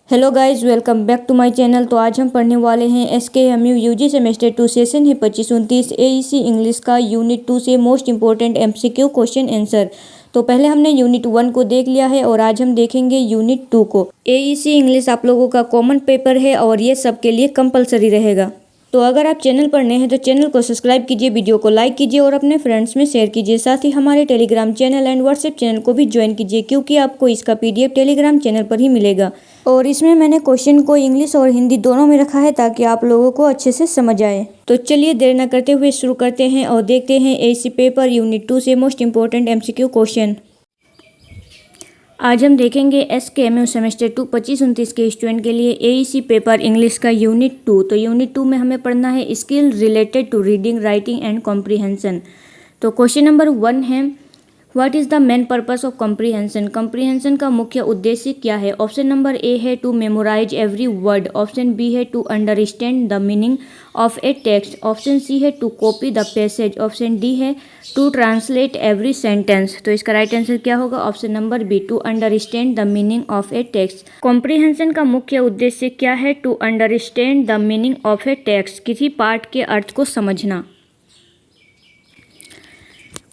Hello guys, welcome back to my channel. तो आज हम पढ़ने वाले हैं SKMU यूजी सेमेस्टर 2 सेशन है 25-29 AEC इंग्लिश का यूनिट 2 से most important MCQ question answer. तो पहले हमने यूनिट 1 को देख लिया है और आज हम देखेंगे यूनिट 2 को। AEC इंग्लिश आप लोगों का कॉमन पेपर है और ये सबके लिए कंपलसरी रहेगा। तो अगर आप चैनल पर नए हैं तो चैनल को सब्सक्राइब कीजिए, वीडियो को लाइक कीजिए और अपने फ्रेंड्स में शेयर कीजिए। साथ ही हमारे Telegram channel and WhatsApp channel को भी ज्वाइन कीजिए, क्योंकि आपको इसका PDF टेलीग्राम चैनल पर ही मिलेगा। और इसमें मैंने क्वेश्चन को इंग्लिश और हिंदी दोनों में रखा है ताकि आप लोगों को अच्छे से समझ आए। तो चलिए देर न करते हुए शुरू करते हैं और देखते हैं AEC पेपर यूनिट 2 से मोस्ट इंपॉर्टेंट MCQ क्वेश्चन। आज हम देखेंगे SKMU सेमेस्टर 2 25-29 के स्टूडेंट के लिए AEC पेपर इंग्लिश का यूनिट 2। तो यूनिट 2 में हमें पढ़ना है skill related to reading, writing and comprehension. तो क्वेश्चन नंबर 1 है, what is the main purpose of comprehension. Comprehension का मुख्य उद्देश्य क्या है। ऑप्शन नंबर ए है to memorise every word. Option B है to understand the meaning of a text. Option C है to copy the passage. Option D है to translate every sentence. तो इसका राइट आंसर क्या होगा। Option number B, to understand the meaning of a text. Comprehension का मुख्य उद्देश्य क्या है। To understand the meaning of a text, किसी पाठ के अर्थ को समझना।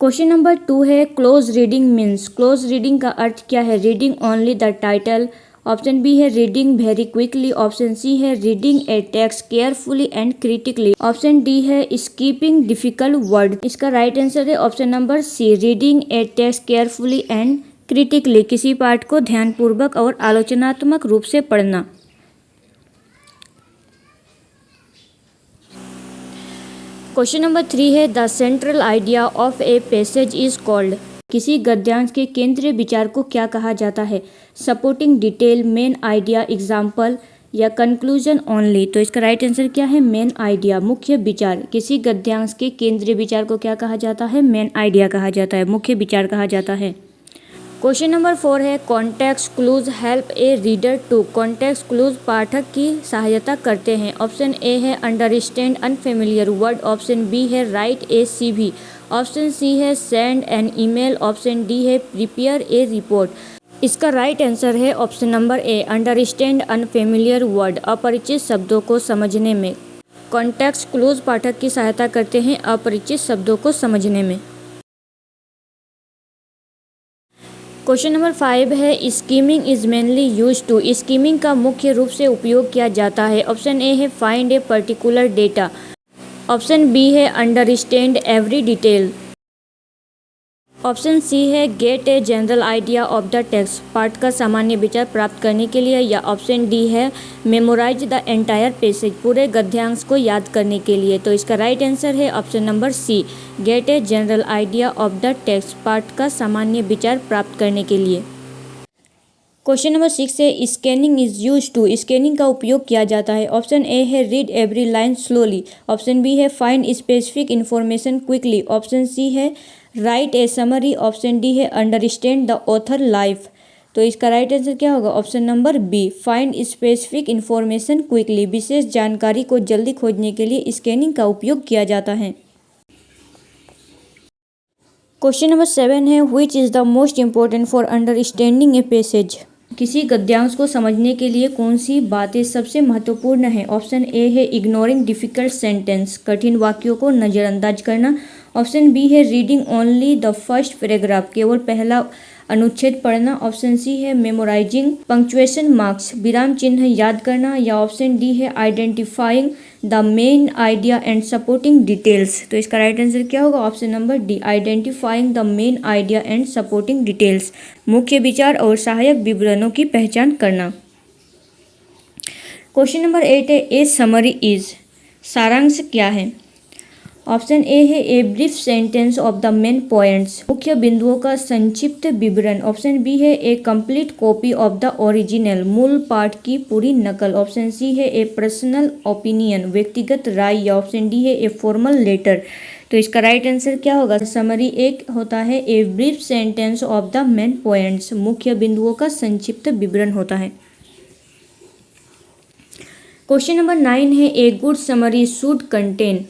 क्वेश्चन नंबर 2 है, close reading means. Close reading का अर्थ क्या है। Reading only the title. Option B है reading very quickly. Option C है reading a text carefully and critically. Option D है स्कीपिंग डिफिकल्ट वर्ड। इसका राइट आंसर है option number C, reading a text carefully and critically, किसी पाठ को ध्यानपूर्वक और आलोचनात्मक रूप से पढ़ना। क्वेश्चन नंबर 3 है, the central idea of a passage is called. किसी गद्यांश के केंद्रीय विचार को क्या कहा जाता है। Supporting detail, main idea, example या कंक्लूजन ओनली। तो इसका राइट आंसर क्या है। मेन आइडिया, मुख्य विचार। किसी गद्यांश के केंद्रीय विचार को क्या कहा जाता है। मेन आइडिया कहा जाता है, मुख्य विचार कहा जाता है। क्वेश्चन नंबर 4 है, context clues help a reader to. Context clues पाठक की सहायता करते हैं। ऑप्शन ए है understand unfamiliar word. Option B है write a CV। Option C है send an email. Option D है प्रिपेयर ए रिपोर्ट। इसका राइट आंसर है option number A, understand unfamiliar word, अपरिचित शब्दों को समझने में। कॉन्टेक्स्ट क्लूज पाठक की सहायता करते हैं अपरिचित शब्दों को समझने में। क्वेश्चन नंबर 5 है, skimming is mainly use to. Skimming का मुख्य रूप से उपयोग किया जाता है। ऑप्शन ए है find a particular data. Option B है understand every detail. Option C है get a general idea of the text, पाठ का सामान्य विचार प्राप्त करने के लिए। या ऑप्शन डी है मेमोराइज द एंटायर पैसेज, पूरे गद्यांश को याद करने के लिए। तो इसका राइट आंसर है option number C, get a general idea of the text, पाठ का सामान्य विचार प्राप्त करने के लिए। क्वेश्चन नंबर 6 है, scanning is use to. Scanning का उपयोग किया जाता है। ऑप्शन ए है read every line slowly. Option B है find specific information quickly. Option C है write a summary. Option D है अंडरस्टैंड द ऑथर लाइफ। तो इसका राइट आंसर क्या होगा। Option number B, find specific information quickly, विशेष जानकारी को जल्दी खोजने के लिए स्कैनिंग का उपयोग किया जाता है। क्वेश्चन नंबर 7 है, which is the most important for understanding a passage. किसी गद्यांश को समझने के लिए कौन सी बातें सबसे महत्वपूर्ण है। ऑप्शन ए है इग्नोरिंग डिफिकल्ट सेंटेंस, कठिन वाक्यों को नज़रअंदाज करना। ऑप्शन बी है reading only the first paragraph, केवल पहला अनुच्छेद पढ़ना। ऑप्शन सी है मेमोराइजिंग पंक्चुएशन मार्क्स, विराम चिन्ह याद करना। या ऑप्शन डी है identifying the main idea and supporting details. तो इसका राइट आंसर क्या होगा। Option number D, identifying the main idea and supporting details, मुख्य विचार और सहायक विवरणों की पहचान करना। क्वेश्चन नंबर 8 है, ए समरी इज। सारांश क्या है। ऑप्शन ए है a brief sentence of the main points, मुख्य बिंदुओं का संक्षिप्त विवरण। ऑप्शन बी है a complete copy of the original, मूल पाठ की पूरी नकल। ऑप्शन सी है ए पर्सनल ओपिनियन, व्यक्तिगत राय। या ऑप्शन डी है ए फॉर्मल लेटर। तो इसका राइट आंसर क्या होगा। समरी एक होता है a brief sentence of the main points, मुख्य बिंदुओं का संक्षिप्त विवरण होता है। क्वेश्चन नंबर 9 है, a good summary should contain.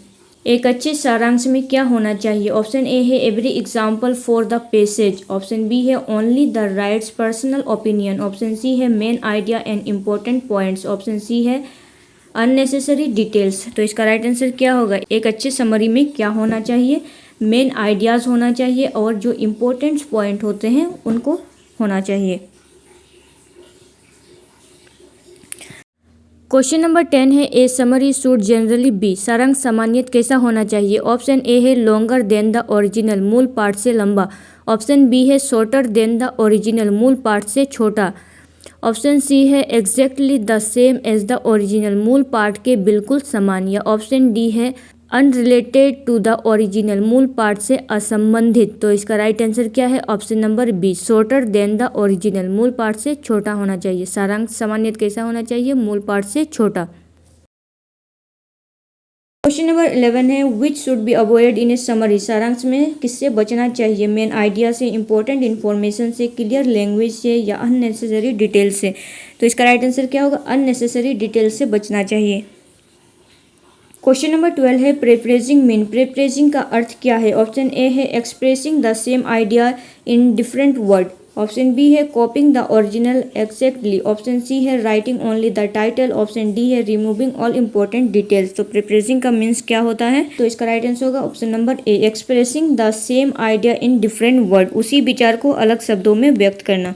एक अच्छे सारांश में क्या होना चाहिए? ऑप्शन ए है every example for the passage, option B है only the writer's personal opinion, option C है main idea and important points, option C है अननेसेसरी डिटेल्स। तो इसका राइट आंसर क्या होगा? एक अच्छे समरी में क्या होना चाहिए? मेन आइडियाज़ होना चाहिए और जो इम्पोर्टेंट पॉइंट होते हैं उनको होना चाहिए। क्वेश्चन नंबर 10 है ए समरी शुड जनरली बी, सारांश सामान्यतः कैसा होना चाहिए? ऑप्शन ए है लॉन्गर देन द ओरिजिनल, मूल पाठ से लंबा, ऑप्शन बी है शॉर्टर देन द ओरिजिनल, मूल पाठ से छोटा, ऑप्शन सी है exactly the same as the original, मूल पाठ के बिल्कुल समान, या ऑप्शन डी है अनरिलेटेड टू द ओरिजिनल, मूल पाठ से असंबंधित। तो इसका राइट आंसर क्या है? Option number B, shorter than the original, मूल पाठ से छोटा होना चाहिए। सारांश सामान्यतः कैसा होना चाहिए? मूल पाठ से छोटा। क्वेश्चन नंबर 11 है which should be avoid in A summary, सारांश में किससे बचना चाहिए? मेन आइडिया से, इंपॉर्टेंट इन्फॉर्मेशन से, क्लियर लैंग्वेज से, या अननेसेसरी डिटेल से। तो इसका राइट आंसर क्या होगा? अननेसेसरी डिटेल से बचना चाहिए। क्वेश्चन नंबर 12 है प्रेफ्रेजिंग मीन, प्रेफ्रेजिंग का अर्थ क्या है? ऑप्शन ए है expressing the same idea in different word, option B है copying the original exactly, option C है writing only the title, option D है रिमूविंग ऑल इंपॉर्टेंट डिटेल्स। तो प्रेफ्रेजिंग का मीन्स क्या होता है? तो इसका राइट आंसर होगा option number A, expressing the same idea in different word, उसी विचार को अलग शब्दों में व्यक्त करना।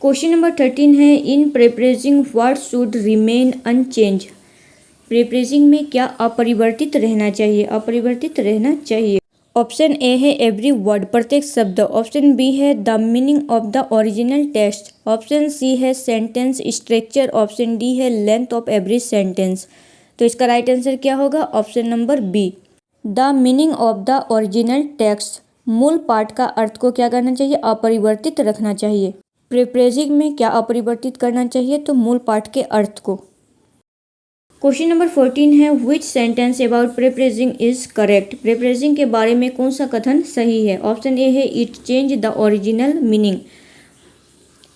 क्वेश्चन नंबर 13 है इन प्रेफ्रेजिंग व्हाट शुड रिमेन अनचेंज, प्रेफ्रेजिंग में क्या अपरिवर्तित रहना चाहिए? अपरिवर्तित रहना चाहिए। ऑप्शन ए है एवरी वर्ड, प्रत्येक शब्द, ऑप्शन बी है the meaning of the original text, option C है सेंटेंस स्ट्रक्चर, ऑप्शन डी है लेंथ ऑफ एवरी सेंटेंस। तो इसका राइट आंसर क्या होगा? Option number B, the meaning of the original text, मूल पाठ का अर्थ को क्या करना चाहिए? अपरिवर्तित रखना चाहिए। प्रेफ्रेजिंग में क्या अपरिवर्तित करना चाहिए? तो मूल पाठ के अर्थ को। क्वेश्चन नंबर 14 है which sentence about paraphrasing is correct, paraphrasing के बारे में कौन सा कथन सही है? ऑप्शन ए है it change the original meaning,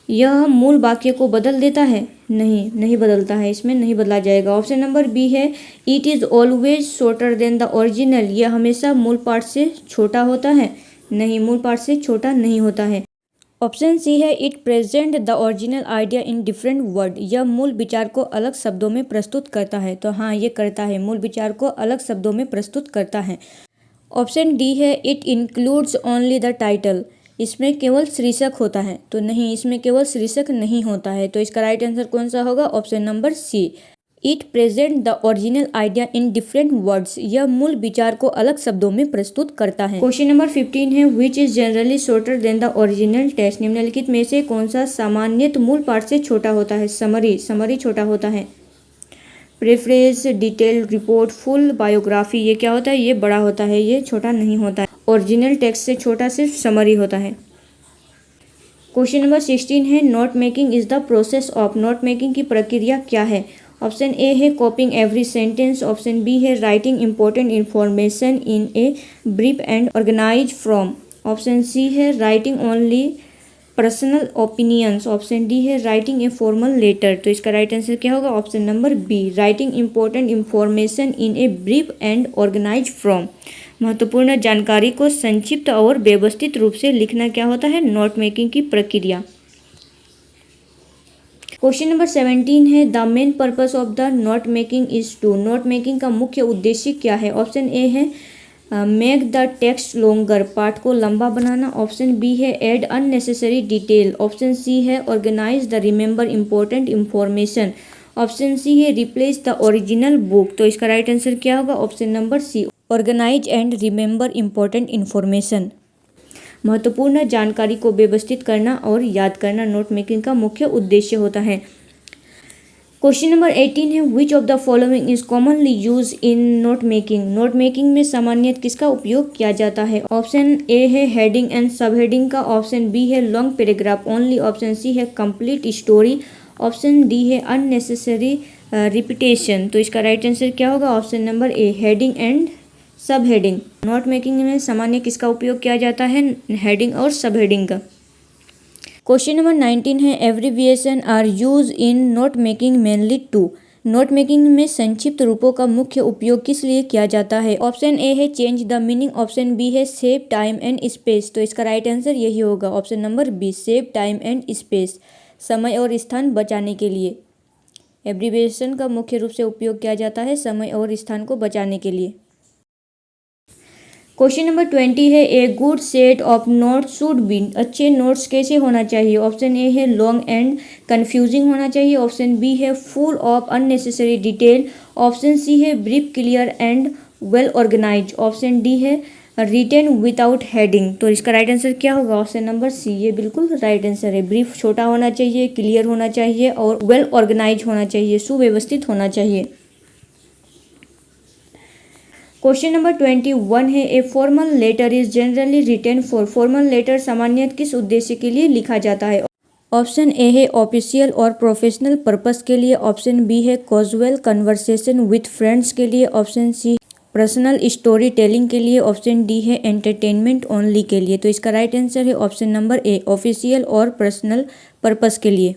यह मूल वाक्य को बदल देता है? नहीं बदलता है, इसमें नहीं बदला जाएगा। ऑप्शन नंबर बी है it is always shorter than the original, यह हमेशा मूल पाठ से छोटा होता है? नहीं, मूल पाठ से छोटा नहीं होता है। ऑप्शन सी है it present the original idea in different word, यह मूल विचार को अलग शब्दों में प्रस्तुत करता है? तो हाँ, ये करता है, मूल विचार को अलग शब्दों में प्रस्तुत करता है। ऑप्शन डी है it includes only the title, इसमें केवल शीर्षक होता है? तो नहीं, इसमें केवल शीर्षक नहीं होता है। तो इसका राइट आंसर कौन सा होगा? Option number C, it present the original idea in different words, यह मूल विचार को अलग शब्दों में प्रस्तुत करता है। क्वेश्चन नंबर 15 है which is generally shorter than the original text, निम्नलिखित में से कौन सा सामान्यतः मूल पाठ से छोटा होता है? समरी छोटा होता है। प्रेफ्रेज, डिटेल, रिपोर्ट, फुल बायोग्राफी, ये क्या होता है? ये बड़ा होता है, ये छोटा नहीं होता है। ओरिजिनल टेक्स्ट से छोटा सिर्फ समरी होता है। क्वेश्चन नंबर 16 है note making is the process of, note making की प्रक्रिया क्या है? ऑप्शन ए है copying every sentence, option B है writing important information in a brief and organise form, option C है writing only personal opinions, option D है writing a formal letter. तो इसका राइट आंसर क्या होगा? Option number B, writing important information in a brief and organise form, महत्वपूर्ण जानकारी को संक्षिप्त और व्यवस्थित रूप से लिखना क्या होता है? नोट मेकिंग की प्रक्रिया। क्वेश्चन नंबर 17 है the main purpose of the note making is to, note making का मुख्य उद्देश्य क्या है? ऑप्शन ए है मेक द टेक्स्ट लॉन्गर, पाठ को लंबा बनाना, ऑप्शन बी है add unnecessary detail, option C है organise the remember important information, option C है रिप्लेस द ओरिजिनल बुक। तो इसका राइट आंसर क्या होगा? Option number C, organise and remember important information, महत्वपूर्ण जानकारी को व्यवस्थित करना और याद करना नोट मेकिंग का मुख्य उद्देश्य होता है। क्वेश्चन नंबर 18 है which of the following is commonly use in note making, note making में सामान्यतः किसका उपयोग किया जाता है? ऑप्शन ए है हेडिंग एंड सब हेडिंग का, ऑप्शन बी है long paragraph only, option C है कंप्लीट स्टोरी, ऑप्शन डी है अननेसेसरी रिपीटेशन। तो इसका राइट आंसर क्या होगा? Option number A, heading and sub heading. Note making में सामान्य किसका उपयोग किया जाता है? हेडिंग और सब हेडिंग का। क्वेश्चन नंबर 19 है abbreviation are use in note making mainly to, note making में संक्षिप्त रूपों का मुख्य उपयोग किस लिए किया जाता है? ऑप्शन ए है change the meaning, option B है सेव टाइम एंड स्पेस। तो इसका राइट आंसर यही होगा, option number B, save time and space, समय और स्थान बचाने के लिए। एब्रिविएशन का मुख्य रूप से उपयोग किया जाता है समय और स्थान को बचाने के लिए। क्वेश्चन नंबर 20 है a good set of notes should be. अच्छे नोट्स कैसे होना चाहिए? ऑप्शन ए है लॉन्ग एंड कन्फ्यूजिंग होना चाहिए, ऑप्शन बी है full of unnecessary detail, option C है brief clear and well organise, option D है रिटेन विदाउट हेडिंग। तो इसका राइट आंसर क्या होगा? ऑप्शन नंबर सी, ये बिल्कुल राइट आंसर है। ब्रीफ छोटा होना चाहिए, क्लियर होना चाहिए और वेल ऑर्गेनाइज होना चाहिए, सुव्यवस्थित होना चाहिए। क्वेश्चन नंबर 21 है a formal letter is generally written for. Formal letter सामान्यतः किस उद्देश्य के लिए लिखा जाता है? ऑप्शन ए है ऑफिशियल और प्रोफेशनल पर्पस के लिए, ऑप्शन बी है कैजुअल कन्वर्सेशन विथ फ्रेंड्स के लिए, option C personal story telling के लिए, ऑप्शन डी है एंटरटेनमेंट ओनली के लिए। तो इसका राइट आंसर है ऑप्शन नंबर ए, ऑफिशियल और पर्सनल पर्पस के लिए।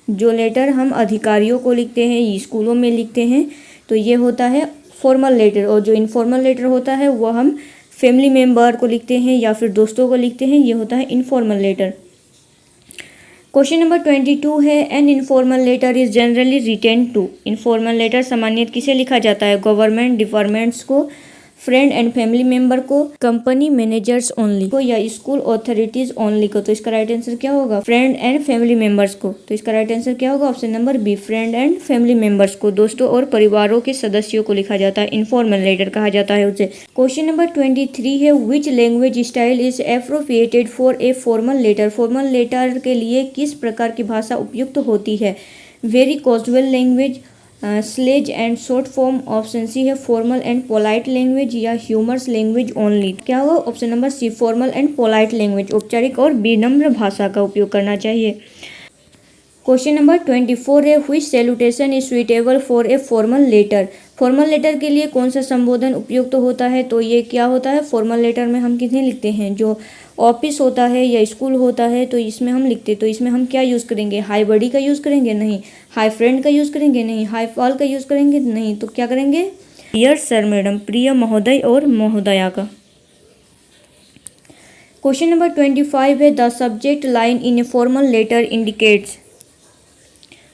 जो लेटर हम अधिकारियों को लिखते हैं, स्कूलों में लिखते हैं, तो ये होता है फॉर्मल लेटर, और जो इनफॉर्मल लेटर होता है वो हम फैमिली मेम्बर को लिखते हैं या फिर दोस्तों को लिखते हैं, ये होता है इनफॉर्मल लेटर। क्वेश्चन नंबर 22 है an informal letter is generally written to. Informal letter सामान्यतः किसे लिखा जाता है? गवर्नमेंट डिपार्टमेंट्स को, फ्रेंड एंड फैमिली मेंबर को, कंपनी मैनेजर्स ओनली को या स्कूल अथॉरिटीज ओनली को। तो इसका राइट आंसर क्या होगा? फ्रेंड एंड फैमिली मेंबर्स को। तो इसका राइट आंसर क्या होगा? Option number B, friend and family members को, दोस्तों और परिवारों के सदस्यों को लिखा जाता है, इनफॉर्मल लेटर कहा जाता है उसे। क्वेश्चन नंबर 23 है which language style is appropriated for a formal letter. Formal letter के लिए किस प्रकार की भाषा उपयुक्त होती है? Very casual language, slang and short form, option C है फॉर्मल एंड पोलाइट लैंग्वेज या ह्यूमरस लैंग्वेज ओनली। क्या होगा? Option number C, formal and polite language, औपचारिक और विनम्र भाषा का उपयोग करना चाहिए। क्वेश्चन नंबर 24 है which salutation is suitable for a formal letter. Formal letter के लिए कौन सा संबोधन उपयुक्त होता है? तो ये क्या होता है? फॉर्मल लेटर में हम कितने लिखते हैं? जो ऑफिस होता है या स्कूल होता है तो इसमें हम लिखते, तो इसमें हम क्या यूज़ करेंगे? हाई बडी का यूज़ करेंगे? नहीं। हाई फ्रेंड का यूज़ करेंगे? नहीं। हाई फॉल का यूज़ करेंगे? नहीं। तो क्या करेंगे? डियर सर, मैडम, प्रिय महोदय और महोदया का। क्वेश्चन नंबर 25 है the subject line in a formal letter indicates.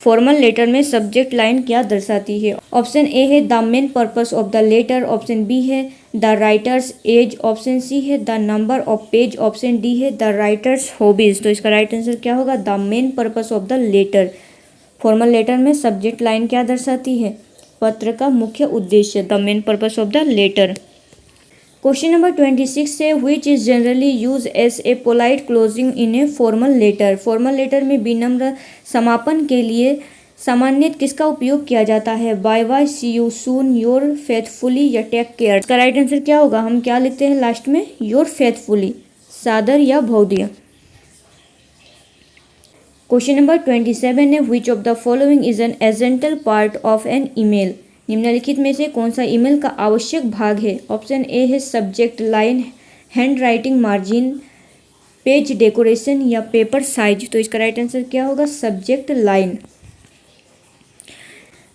Formal letter में सब्जेक्ट लाइन क्या दर्शाती है? ऑप्शन ए है the main purpose of the letter, option B है the writer's age, option C है the number of page, option D है the writer's hobbies. तो इसका राइट आंसर क्या होगा? The main purpose of the letter. Formal letter में subject line क्या दर्शाती है? पत्र का मुख्य उद्देश्य, the main purpose of the letter. Question number 26 है which is generally use as a polite closing in a formal letter. Formal letter में विनम्र समापन के लिए सामान्यतः किसका उपयोग किया जाता है? Bye bye, see you soon, your faithfully या टेक केयर। इसका राइट आंसर क्या होगा? हम क्या लिखते हैं लास्ट में? योर फेथफुली, सादर या भौदिया। क्वेश्चन नंबर 27 है which of the following is an essential part of an email. निम्नलिखित में से कौन सा ईमेल का आवश्यक भाग है? ऑप्शन ए है subject line, hand writing margin, page decoration या पेपर साइज। तो इसका राइट आंसर क्या होगा? Subject line.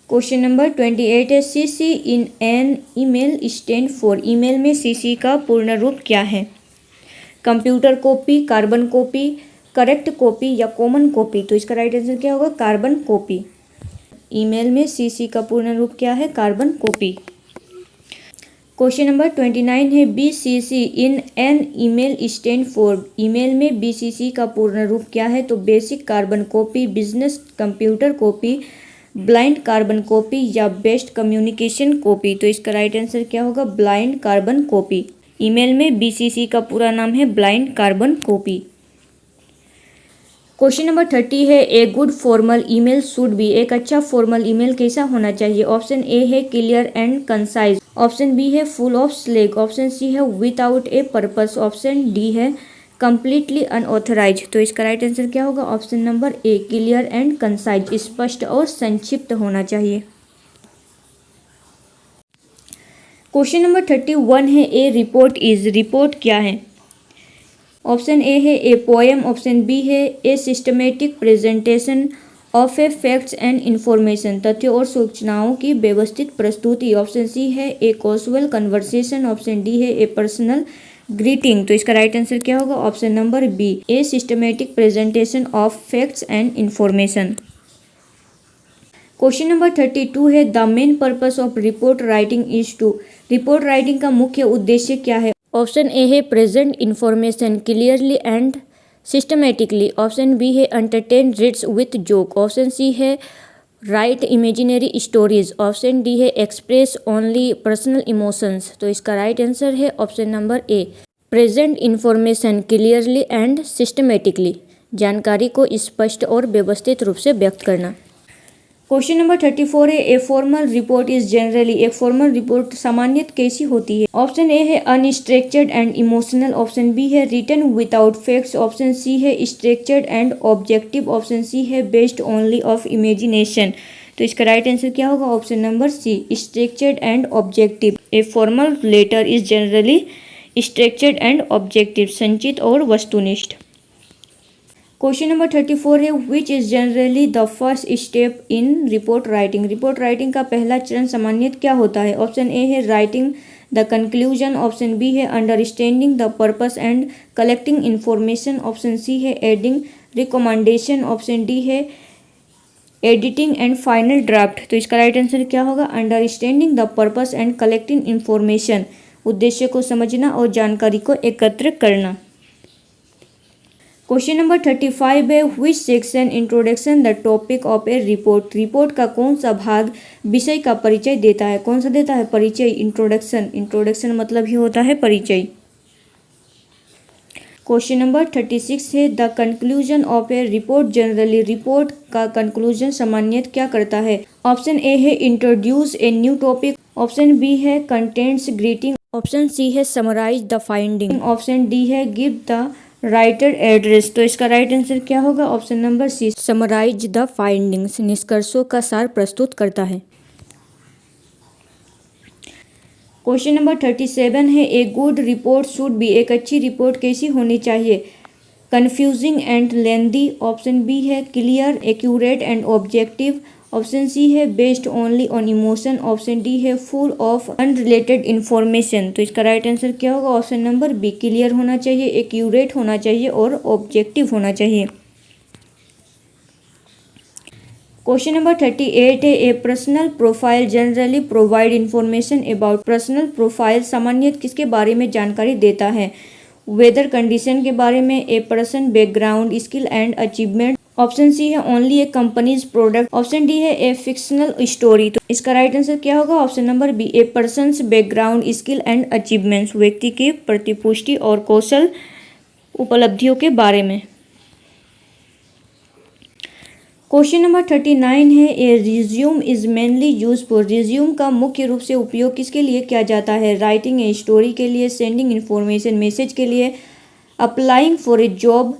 क्वेश्चन नंबर 28 है CC in an email stand for. Email में सीसी का पूर्ण रूप क्या है? Computer copy, carbon copy, correct copy या कॉमन कॉपी। तो इसका राइट आंसर क्या होगा? Carbon copy. ईमेल में सीसी का पूर्ण रूप क्या है? Carbon copy. क्वेश्चन नंबर 29 है BCC in an email stand for. Email में बीसीसी का पूर्ण रूप क्या है? तो basic carbon copy, business computer copy, blind carbon copy या बेस्ट कम्युनिकेशन कॉपी। तो इसका राइट आंसर क्या होगा? Blind carbon copy. ईमेल में बीसीसी का पूरा नाम है blind carbon copy. Question number 30 है a good formal email should be. एक अच्छा फॉर्मल ईमेल कैसा होना चाहिए? ऑप्शन ए है clear and concise, option B है full of slang, option C है without a purpose, option D है कंप्लीटली अनऑथराइज। तो इसका राइट आंसर क्या होगा? Option number A, clear and concise, स्पष्ट और संक्षिप्त होना चाहिए। क्वेश्चन नंबर 31 है ए रिपोर्ट इज। रिपोर्ट क्या है? ऑप्शन ए है ए पोएम, ऑप्शन बी है ए systematic presentation, of A facts and information, तथ्यों और सूचनाओं की व्यवस्थित प्रस्तुति। ऑप्शन सी है a casual conversation. Option D है ए पर्सनल ग्रीटिंग। तो इसका राइट आंसर क्या होगा? Option number B, a systematic presentation of facts and information. Question number 32 है the main purpose of report writing is to. Report writing का मुख्य उद्देश्य क्या है? ऑप्शन ए है present information clearly and systematically. Option B है entertain readers with joke. Option C है write imaginary stories. Option D है एक्सप्रेस ओनली पर्सनल इमोशंस। तो इसका राइट आंसर है option number A, present information clearly and systematically, जानकारी को स्पष्ट और व्यवस्थित रूप से व्यक्त करना। क्वेश्चन नंबर 34 है a formal report is generally. एक फॉर्मल रिपोर्ट सामान्यतः कैसी होती है? ऑप्शन ए है unstructured and emotional. Option B है written without facts. Option C है structured and objective. Option C है बेस्ड ओनली ऑफ इमेजिनेशन। तो इसका राइट आंसर क्या होगा? Option number C, structured and objective. A formal letter is generally structured and objective, संचित और वस्तुनिष्ठ। क्वेश्चन नंबर 34 है which is generally the first step in report writing. Report writing का पहला चरण सामान्यतः क्या होता है? ऑप्शन ए है writing the conclusion. Option B है understanding the purpose and collecting information. Option C है एडिंग रिकमेंडेशन। ऑप्शन डी है एडिटिंग एंड फाइनल ड्राफ्ट। तो इसका राइट आंसर क्या होगा? Understanding the purpose and collecting information, उद्देश्य को समझना और जानकारी को एकत्र करना। क्वेश्चन नंबर 35 है which section introduction the topic of a report. Report का कौन सा भाग विषय का परिचय देता है? कौन सा देता है? परिचय, इंट्रोडक्शन। इंट्रोडक्शन मतलब ही होता है परिचय। क्वेश्चन नंबर 36 है the conclusion of a report generally. Report का कंक्लूजन सामान्यतः क्या करता है? ऑप्शन ए है introduce a new topic. Option B है कंटेंट्स ग्रीटिंग। ऑप्शन सी है summarise the finding. Option D है गिव द राइटर एड्रेस। तो इसका राइट आंसर क्या होगा? Option number C, summarise the findings, निष्कर्षों का सार प्रस्तुत करता है। क्वेश्चन नंबर 37 है a good report should be. एक अच्छी रिपोर्ट कैसी होनी चाहिए? Confusing and lengthy. Option B है clear, accurate and objective. Option C है based only on emotion. Option D है फुल ऑफ अनरिलेटेड इन्फॉर्मेशन। तो इसका राइट आंसर क्या होगा? ऑप्शन नंबर बी, क्लियर होना चाहिए, एक्यूरेट होना चाहिए और ऑब्जेक्टिव होना चाहिए। क्वेश्चन नंबर 38 है ए personal profile generally provide information about. Personal profile सामान्यतः किसके बारे में जानकारी देता है? वेदर कंडीशन के बारे में, a person background, skill and achievement. Option C है only a company's product. Option D है ए फिक्शनल स्टोरी। तो इसका राइट आंसर क्या होगा? Option number B, a person's background, skill and achievements, व्यक्ति की प्रतिपुष्टि और कौशल उपलब्धियों के बारे में। क्वेश्चन नंबर 39 है a resume is mainly use for. Resume का मुख्य रूप से उपयोग किसके लिए किया जाता है? राइटिंग ए स्टोरी के लिए, सेंडिंग इन्फॉर्मेशन मैसेज के लिए, applying for a job,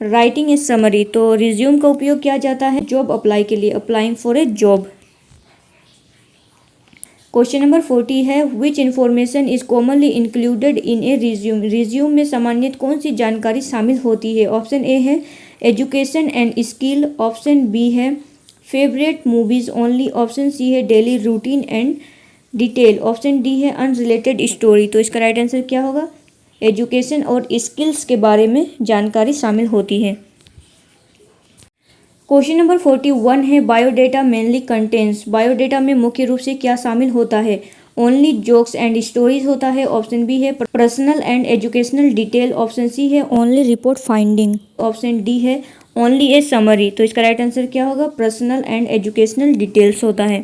writing a summary. तो रिज्यूम का उपयोग किया जाता है जॉब अप्लाई के लिए, applying for a job. Question number 40 है विच information is commonly included in A resume. Resume में सामान्यतः कौन सी जानकारी शामिल होती है? ऑप्शन ए है education and skill. Option B है favourite movies only. Option C है daily routine and detail. Option D है अनरिलेटेड स्टोरी। तो इसका राइट आंसर क्या होगा? एजुकेशन और स्किल्स के बारे में जानकारी शामिल होती है। क्वेश्चन नंबर 41 है बायोडेटा मेनली कंटेंस। बायोडेटा में मुख्य रूप से क्या शामिल होता है? ओनली जोक्स एंड स्टोरीज होता है। ऑप्शन बी है personal and educational detail. Option C है only report finding. Option D है ओनली ए समरी। तो इसका राइट आंसर क्या होगा? पर्सनल एंड एजुकेशनल डिटेल्स होता है।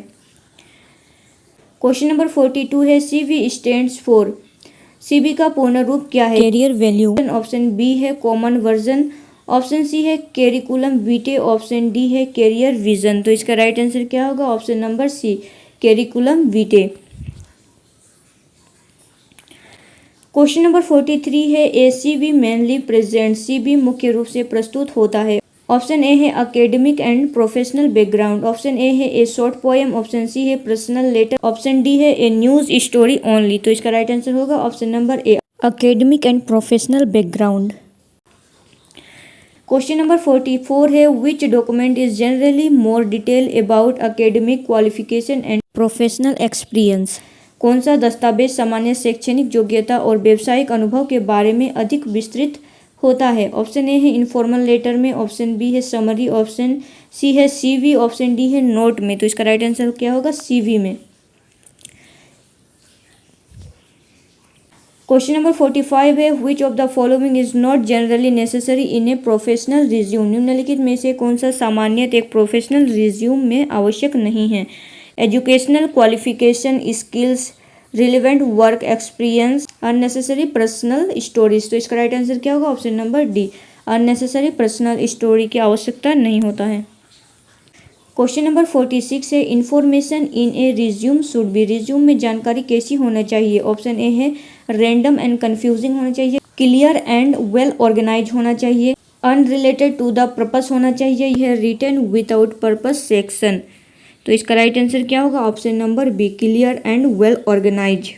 क्वेश्चन नंबर 42 है सीवी स्टैंड्स फॉर। सीवी का पूर्ण रूप क्या है? Career value. ऑप्शन बी है कॉमन वर्जन। ऑप्शन सी है कैरिकुलम वीटे। ऑप्शन डी है कैरियर विजन। तो इसका राइट आंसर क्या होगा? Option number C, curriculum vitae. Question number 43 है a CV mainly present. CV मुख्य रूप से प्रस्तुत होता है। ऑप्शन ए है academic and professional background. Option A है a short poem. Option C है पर्सनल लेटर। ऑप्शन डी है ए न्यूज स्टोरी ओनली। तो इसका राइट आंसर होगा option number A, academic and professional background. Question number 44 है which document is generally more detail about academic qualification and professional experience. कौन सा दस्तावेज सामान्य शैक्षणिक योग्यता और व्यावसायिक अनुभव के बारे में अधिक विस्तृत होता है। ऑप्शन ए है इन्फॉर्मल लेटर में, ऑप्शन बी है समरी, ऑप्शन सी है सीवी, ऑप्शन डी है नोट में। तो इसका राइट आंसर क्या होगा? सीवी में। क्वेश्चन नंबर 45 है which of the following is not generally necessary in a professional resume. निम्नलिखित में से कौन सा सामान्यतः एक प्रोफेशनल रिज्यूम में आवश्यक नहीं है। Educational qualification, skills, relevant work experience, unnecessary personal stories. तो इसका राइट आंसर क्या होगा? Option number D, unnecessary personal story की आवश्यकता नहीं होता है। क्वेश्चन नंबर 46 है information in A resume should be. Resume में जानकारी कैसी होना चाहिए। ऑप्शन ए है रैंडम एंड कंफ्यूजिंग होना चाहिए, क्लियर एंड वेल ऑर्गेनाइज होना चाहिए, अनरिलेटेड टू द पर्पस होना चाहिए, यह रिटन विदाउट पर्पस सेक्शन। तो इसका राइट आंसर क्या होगा? Option number B, clear and well organise.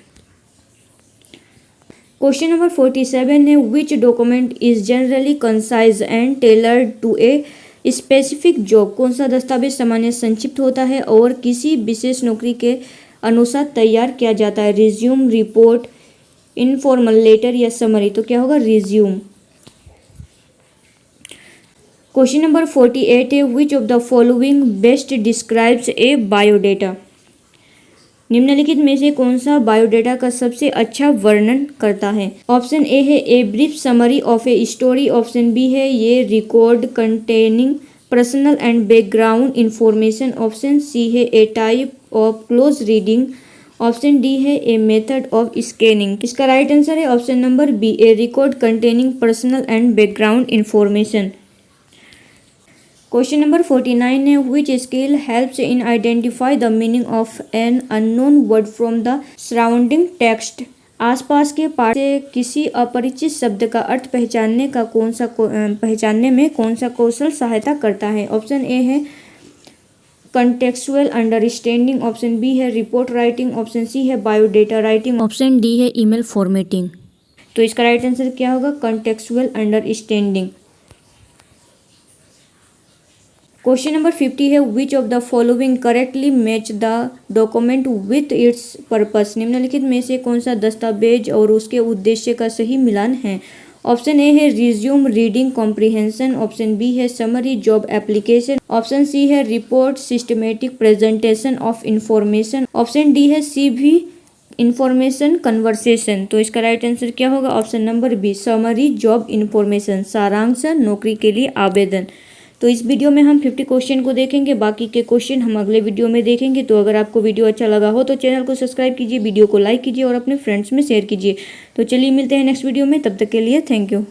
Question number 47 है which document is generally concise and tailored to a specific job. कौन सा दस्तावेज सामान्य संक्षिप्त होता है और किसी विशेष नौकरी के अनुसार तैयार किया जाता है। रिज्यूम, रिपोर्ट, इनफॉर्मल लेटर या समरी। तो क्या होगा? रिज्यूम। क्वेश्चन नंबर 48 है which of the following best describes a biodata. निम्नलिखित में से कौन सा बायोडेटा का सबसे अच्छा वर्णन करता है। ऑप्शन ए है a brief summary of a story, option B है ये record containing personal and background information, option C है a type of close reading, option D है ए मेथड ऑफ स्कैनिंग। इसका राइट आंसर है option number B, a record containing personal and background information. Question number 49 है which skill helps in identify the meaning of an unknown word from the surrounding text. आसपास के पाठ से किसी अपरिचित शब्द का अर्थ पहचानने में कौन सा कौशल सहायता करता है। ऑप्शन ए है कंटेक्सुअल अंडरस्टैंडिंग, ऑप्शन बी है रिपोर्ट राइटिंग, ऑप्शन सी है बायोडेटा राइटिंग, ऑप्शन डी है ईमेल फॉर्मेटिंग। तो इसका राइट आंसर क्या होगा? Contextual understanding. क्वेश्चन नंबर 50 है which of the following correctly match the document with its purpose. निम्नलिखित में से कौन सा दस्तावेज और उसके उद्देश्य का सही मिलान है। ऑप्शन ए है resume reading comprehension, option B है summary job application, option C है report systematic presentation of information, option D है सीवी इंफॉर्मेशन कन्वर्सेशन। तो इसका राइट आंसर क्या होगा? Option number B, summary job information, सारांश नौकरी के लिए आवेदन। तो इस वीडियो में हम 50 क्वेश्चन को देखेंगे, बाकी के क्वेश्चन हम अगले वीडियो में देखेंगे। तो अगर आपको वीडियो अच्छा लगा हो तो चैनल को सब्सक्राइब कीजिए, वीडियो को लाइक कीजिए और अपने फ्रेंड्स में शेयर कीजिए। तो चलिए मिलते हैं नेक्स्ट वीडियो में, तब तक के लिए थैंक यू।